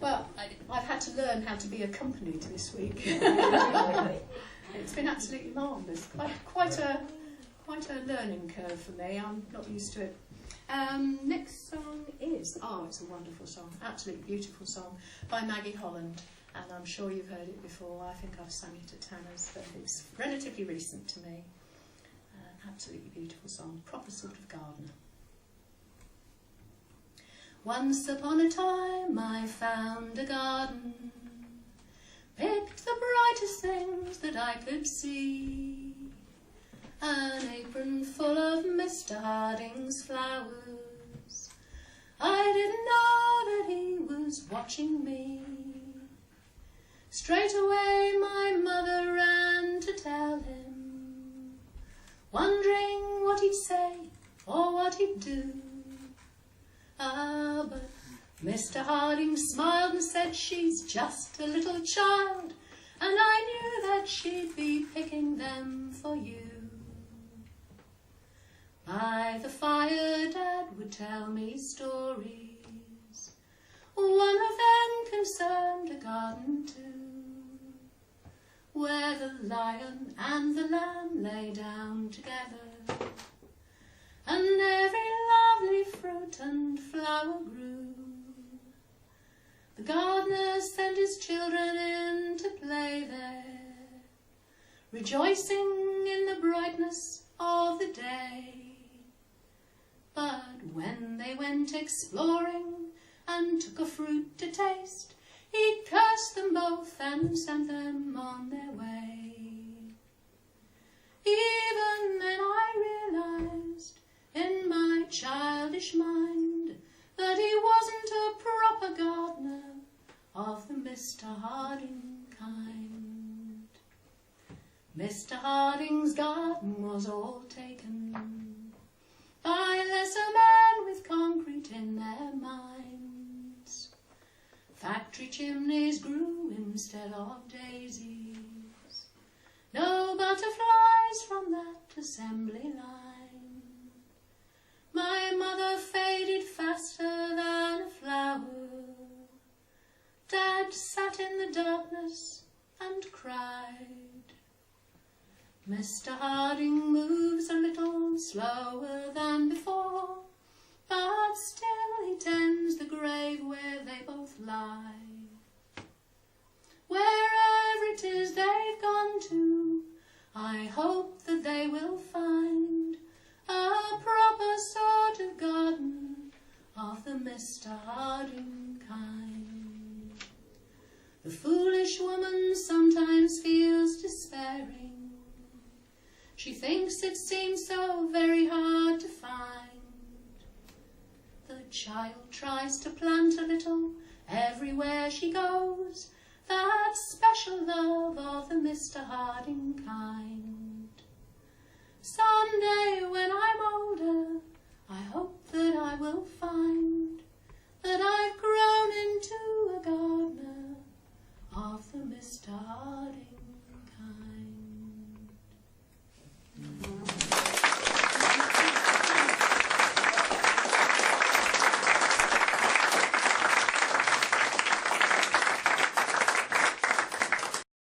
Well, I've had to learn how to be accompanied this week. It's been absolutely marvellous. Quite a learning curve for me. I'm not used to it. Next song is, it's a wonderful song, absolutely beautiful song by Maggie Holland, and I'm sure you've heard it before. I think I've sung it at Tanner's, but it's relatively recent to me. Absolutely beautiful song, proper sort of gardener. Once upon a time I found a garden, picked the brightest things that I could see, an apron full of Mr. Harding's flowers. I didn't know that he was watching me. Straight away my mother ran to tell him, wondering what he'd say or what he'd do. But Mr. Harding smiled and said, she's just a little child, and I knew that she'd be picking them for you. By the fire Dad would tell me stories, one of them concerned a garden too, where the lion and the lamb lay down together, and every lovely fruit and flower grew. The gardener sent his children in to play there, rejoicing in the brightness of the day. But when they went exploring and took a fruit to taste, he cursed them both and sent them on their way. Even then I realized in my childish mind that he wasn't a proper gardener of the Mr. Harding kind. Mr. Harding's garden was all taken by lesser men with concrete in their minds. Factory chimneys grew instead of daisies, no butterflies from that assembly line. My mother faded faster than a flower. Dad sat in the darkness and cried. Mr. Harding moves a little slower than before, but still he tends the grave where they both lie. Wherever it is they've gone to, I hope that they will find a proper sort of garden of the Mr. Harding kind. The foolish woman sometimes feels despairing. She thinks it seems so very hard to find. The child tries to plant a little everywhere she goes, that special love of the Mr. Harding kind. Some